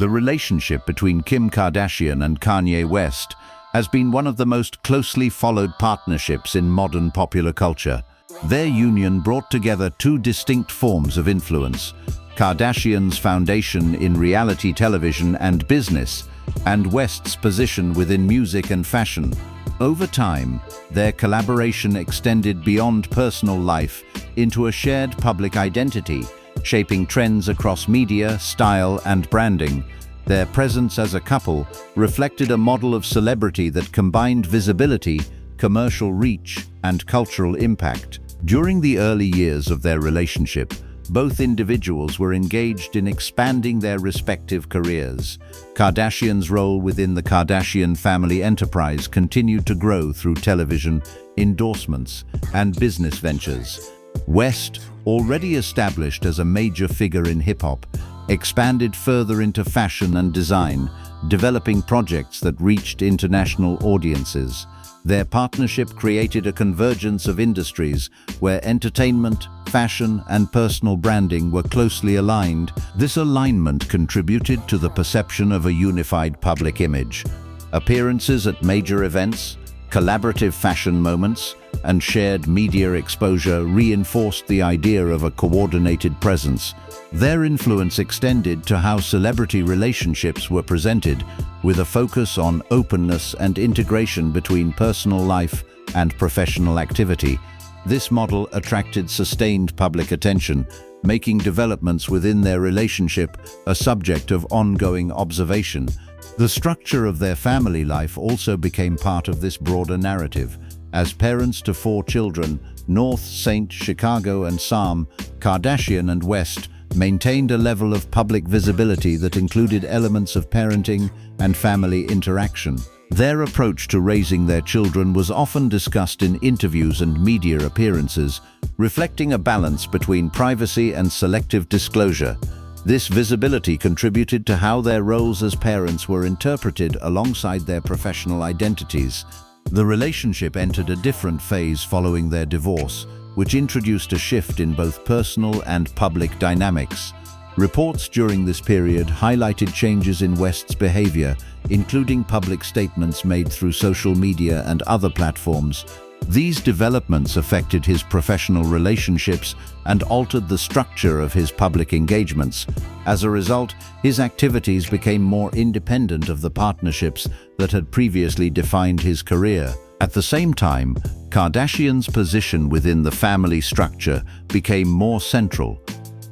The relationship between Kim Kardashian and Kanye West has been one of the most closely followed partnerships in modern popular culture. Their union brought together two distinct forms of influence: Kardashian's foundation in reality television and business, and West's position within music and fashion. Over time, their collaboration extended beyond personal life into a shared public identity, shaping trends across media, style, and branding. Their presence as a couple reflected a model of celebrity that combined visibility, commercial reach, and cultural impact. During the early years of their relationship, both individuals were engaged in expanding their respective careers. Kardashian's role within the Kardashian family enterprise continued to grow through television, endorsements, and business ventures. West, already established as a major figure in hip-hop, expanded further into fashion and design, developing projects that reached international audiences. Their partnership created a convergence of industries where entertainment, fashion, and personal branding were closely aligned. This alignment contributed to the perception of a unified public image. Appearances at major events, collaborative fashion moments, and shared media exposure reinforced the idea of a coordinated presence. Their influence extended to how celebrity relationships were presented, with a focus on openness and integration between personal life and professional activity. This model attracted sustained public attention, making developments within their relationship a subject of ongoing observation. The structure of their family life also became part of this broader narrative. As parents to 4 children, North, Saint, Chicago, and Sam, Kardashian and West maintained a level of public visibility that included elements of parenting and family interaction. Their approach to raising their children was often discussed in interviews and media appearances, reflecting a balance between privacy and selective disclosure. This visibility contributed to how their roles as parents were interpreted alongside their professional identities. The relationship entered a different phase following their divorce, which introduced a shift in both personal and public dynamics. Reports during this period highlighted changes in West's behavior, including public statements made through social media and other platforms. These developments affected his professional relationships and altered the structure of his public engagements. As a result, his activities became more independent of the partnerships that had previously defined his career. At the same time, Kardashian's position within the family structure became more central.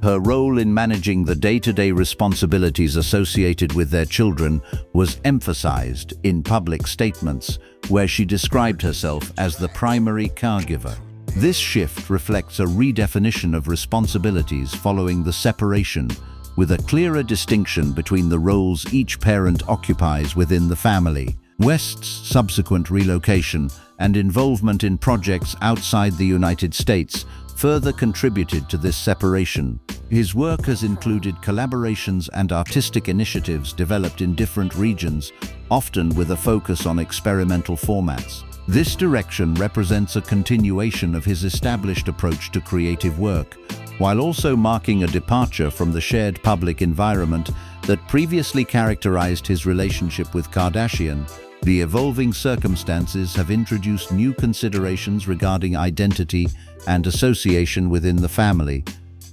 Her role in managing the day-to-day responsibilities associated with their children was emphasized in public statements, where she described herself as the primary caregiver. This shift reflects a redefinition of responsibilities following the separation, with a clearer distinction between the roles each parent occupies within the family. West's subsequent relocation and involvement in projects outside the United States further contributed to this separation. His work has included collaborations and artistic initiatives developed in different regions, often with a focus on experimental formats. This direction represents a continuation of his established approach to creative work, while also marking a departure from the shared public environment that previously characterized his relationship with Kardashian. The evolving circumstances have introduced new considerations regarding identity and association within the family.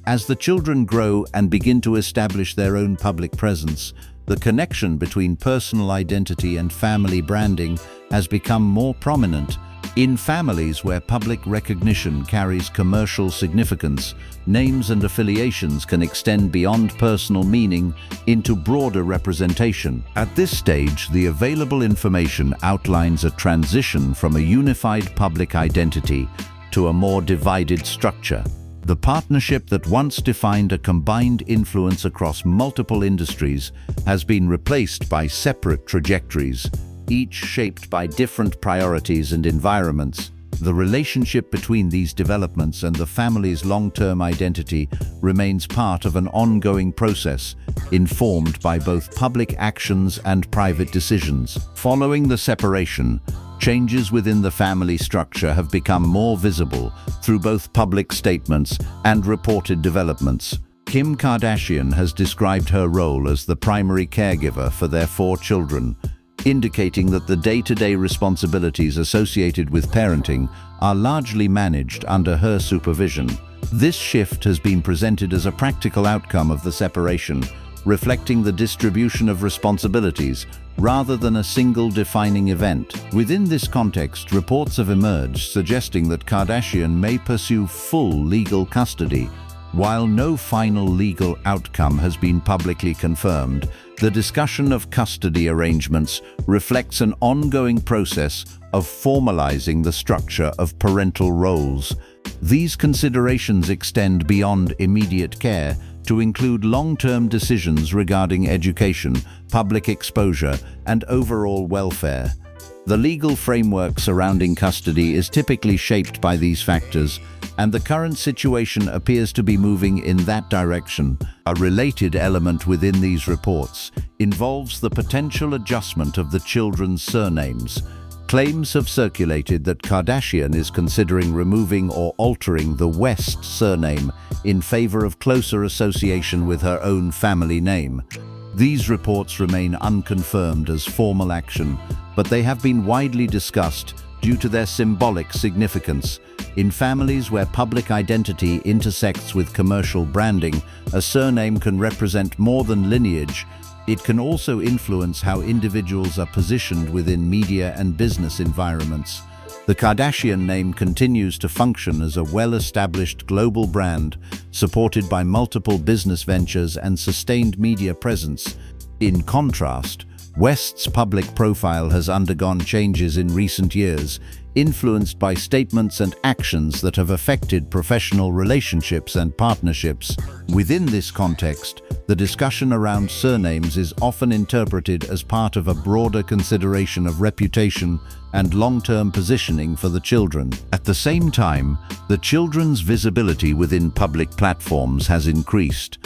As the children grow and begin to establish their own public presence, the connection between personal identity and family branding has become more prominent. In families where public recognition carries commercial significance, names and affiliations can extend beyond personal meaning into broader representation. At this stage, the available information outlines a transition from a unified public identity to a more divided structure. The partnership that once defined a combined influence across multiple industries has been replaced by separate trajectories, each shaped by different priorities and environments. The relationship between these developments and the family's long-term identity remains part of an ongoing process, informed by both public actions and private decisions. Following the separation, changes within the family structure have become more visible through both public statements and reported developments. Kim Kardashian has described her role as the primary caregiver for their 4 children, indicating that the day-to-day responsibilities associated with parenting are largely managed under her supervision. This shift has been presented as a practical outcome of the separation, reflecting the distribution of responsibilities rather than a single defining event. Within this context, reports have emerged suggesting that Kardashian may pursue full legal custody. While no final legal outcome has been publicly confirmed, the discussion of custody arrangements reflects an ongoing process of formalizing the structure of parental roles. These considerations extend beyond immediate care to include long-term decisions regarding education, public exposure, and overall welfare. The legal framework surrounding custody is typically shaped by these factors, and the current situation appears to be moving in that direction. A related element within these reports involves the potential adjustment of the children's surnames. Claims have circulated that Kardashian is considering removing or altering the West surname in favor of closer association with her own family name. These reports remain unconfirmed as formal action, but they have been widely discussed due to their symbolic significance. In families where public identity intersects with commercial branding, a surname can represent more than lineage. It can also influence how individuals are positioned within media and business environments. The Kardashian name continues to function as a well-established global brand, supported by multiple business ventures and sustained media presence. In contrast, West's public profile has undergone changes in recent years, influenced by statements and actions that have affected professional relationships and partnerships. Within this context, the discussion around surnames is often interpreted as part of a broader consideration of reputation and long-term positioning for the children. At the same time, the children's visibility within public platforms has increased.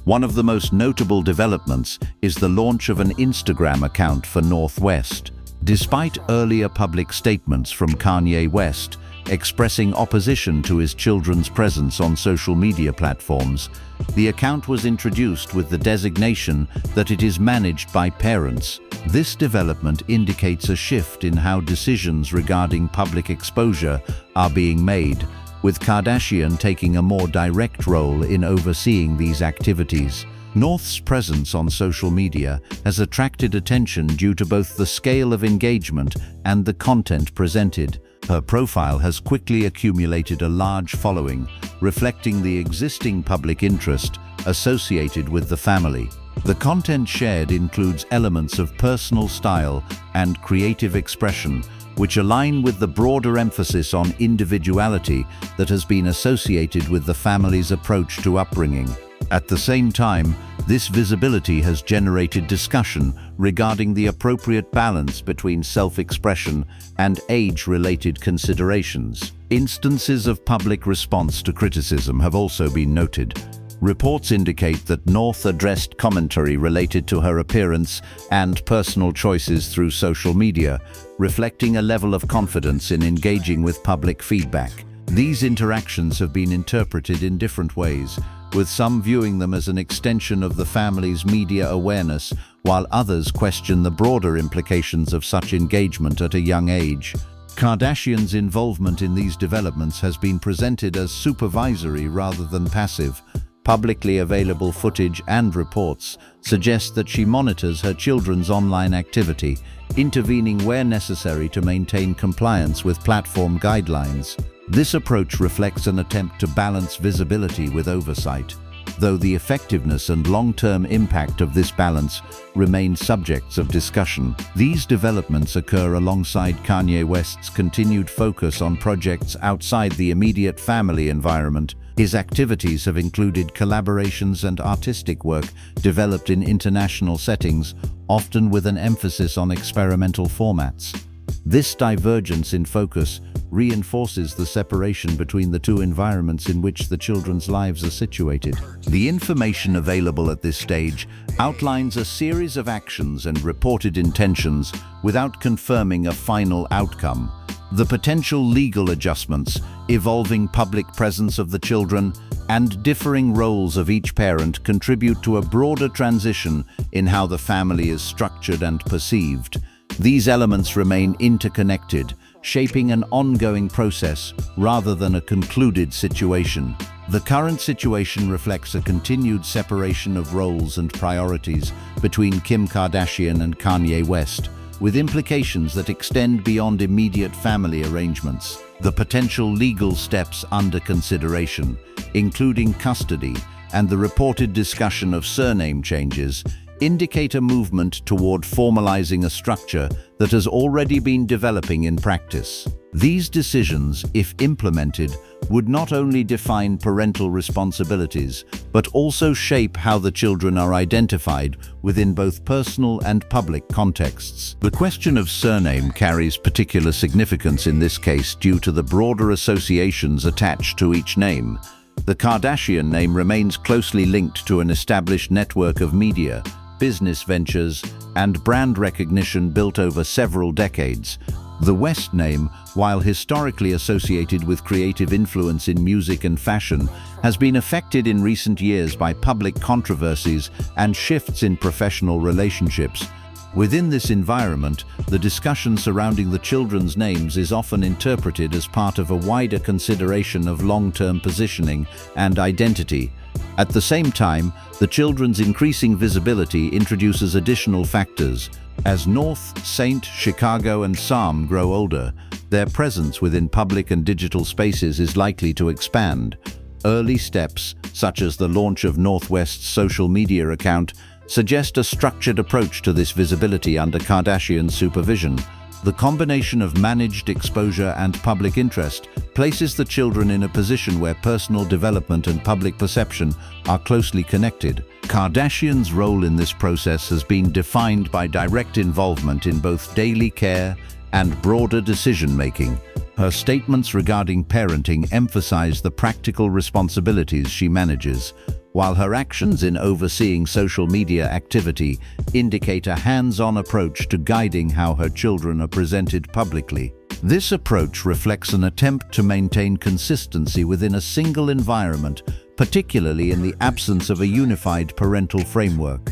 One of the most notable developments is the launch of an Instagram account for North West. Despite earlier public statements from Kanye West expressing opposition to his children's presence on social media platforms, the account was introduced with the designation that it is managed by parents. This development indicates a shift in how decisions regarding public exposure are being made, with Kardashian taking a more direct role in overseeing these activities. North's presence on social media has attracted attention due to both the scale of engagement and the content presented. Her profile has quickly accumulated a large following, reflecting the existing public interest associated with the family. The content shared includes elements of personal style and creative expression, which align with the broader emphasis on individuality that has been associated with the family's approach to upbringing. At the same time, this visibility has generated discussion regarding the appropriate balance between self-expression and age-related considerations. Instances of public response to criticism have also been noted. Reports indicate that North addressed commentary related to her appearance and personal choices through social media, reflecting a level of confidence in engaging with public feedback. These interactions have been interpreted in different ways, with some viewing them as an extension of the family's media awareness, while others question the broader implications of such engagement at a young age. Kardashian's involvement in these developments has been presented as supervisory rather than passive. Publicly available footage and reports suggest that she monitors her children's online activity, intervening where necessary to maintain compliance with platform guidelines. This approach reflects an attempt to balance visibility with oversight, though the effectiveness and long-term impact of this balance remain subjects of discussion. These developments occur alongside Kanye West's continued focus on projects outside the immediate family environment. His activities have included collaborations and artistic work developed in international settings, often with an emphasis on experimental formats. This divergence in focus reinforces the separation between the two environments in which the children's lives are situated. The information available at this stage outlines a series of actions and reported intentions without confirming a final outcome. The potential legal adjustments, evolving public presence of the children, and differing roles of each parent contribute to a broader transition in how the family is structured and perceived. These elements remain interconnected, shaping an ongoing process rather than a concluded situation. The current situation reflects a continued separation of roles and priorities between Kim Kardashian and Kanye West, with implications that extend beyond immediate family arrangements. The potential legal steps under consideration, including custody and the reported discussion of surname changes, indicate a movement toward formalizing a structure that has already been developing in practice. These decisions, if implemented, would not only define parental responsibilities, but also shape how the children are identified within both personal and public contexts. The question of surname carries particular significance in this case due to the broader associations attached to each name. The Kardashian name remains closely linked to an established network of media, business ventures, and brand recognition built over several decades. The West name, while historically associated with creative influence in music and fashion, has been affected in recent years by public controversies and shifts in professional relationships. Within this environment, the discussion surrounding the children's names is often interpreted as part of a wider consideration of long-term positioning and identity. At the same time, the children's increasing visibility introduces additional factors. As North, Saint, Chicago, and Psalm grow older, their presence within public and digital spaces is likely to expand. Early steps, such as the launch of Northwest's social media account, suggest a structured approach to this visibility under Kardashian's supervision. The combination of managed exposure and public interest places the children in a position where personal development and public perception are closely connected. Kardashian's role in this process has been defined by direct involvement in both daily care and broader decision-making. Her statements regarding parenting emphasize the practical responsibilities she manages, while her actions in overseeing social media activity indicate a hands-on approach to guiding how her children are presented publicly. This approach reflects an attempt to maintain consistency within a single environment, particularly in the absence of a unified parental framework.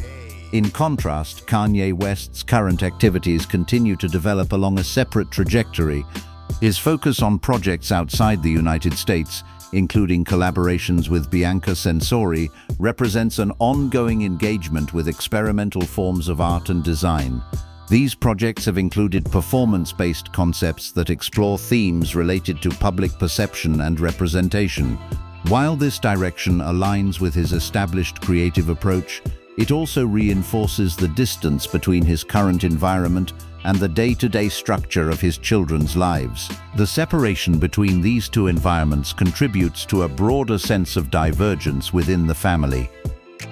In contrast, Kanye West's current activities continue to develop along a separate trajectory. His focus on projects outside the United States, including collaborations with Bianca Censori, represents an ongoing engagement with experimental forms of art and design. These projects have included performance-based concepts that explore themes related to public perception and representation. While this direction aligns with his established creative approach, it also reinforces the distance between his current environment and the day-to-day structure of his children's lives. The separation between these two environments contributes to a broader sense of divergence within the family.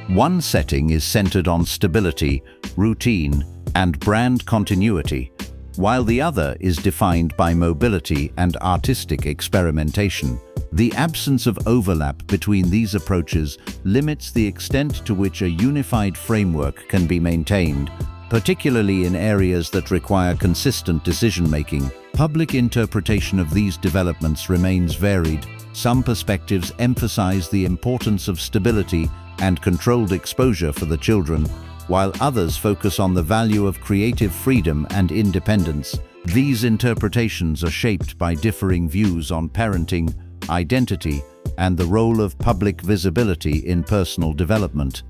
One setting is centered on stability, routine, and brand continuity, while the other is defined by mobility and artistic experimentation. The absence of overlap between these approaches limits the extent to which a unified framework can be maintained, particularly in areas that require consistent decision-making. Public interpretation of these developments remains varied. Some perspectives emphasize the importance of stability and controlled exposure for the children, while others focus on the value of creative freedom and independence. These interpretations are shaped by differing views on parenting, identity, and the role of public visibility in personal development.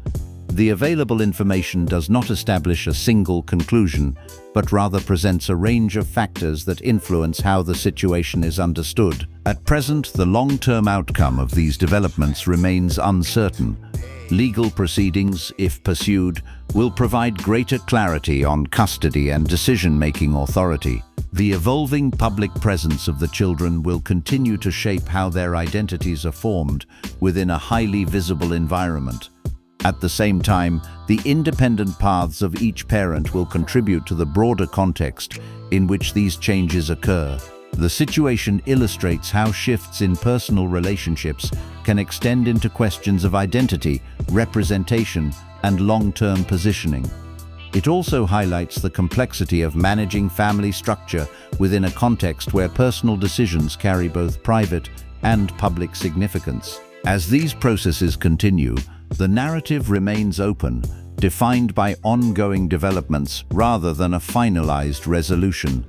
The available information does not establish a single conclusion, but rather presents a range of factors that influence how the situation is understood. At present, the long-term outcome of these developments remains uncertain. Legal proceedings, if pursued, will provide greater clarity on custody and decision-making authority. The evolving public presence of the children will continue to shape how their identities are formed within a highly visible environment. At the same time, the independent paths of each parent will contribute to the broader context in which these changes occur. The situation illustrates how shifts in personal relationships can extend into questions of identity, representation, and long-term positioning. It also highlights the complexity of managing family structure within a context where personal decisions carry both private and public significance. As these processes continue, the narrative remains open, defined by ongoing developments rather than a finalized resolution.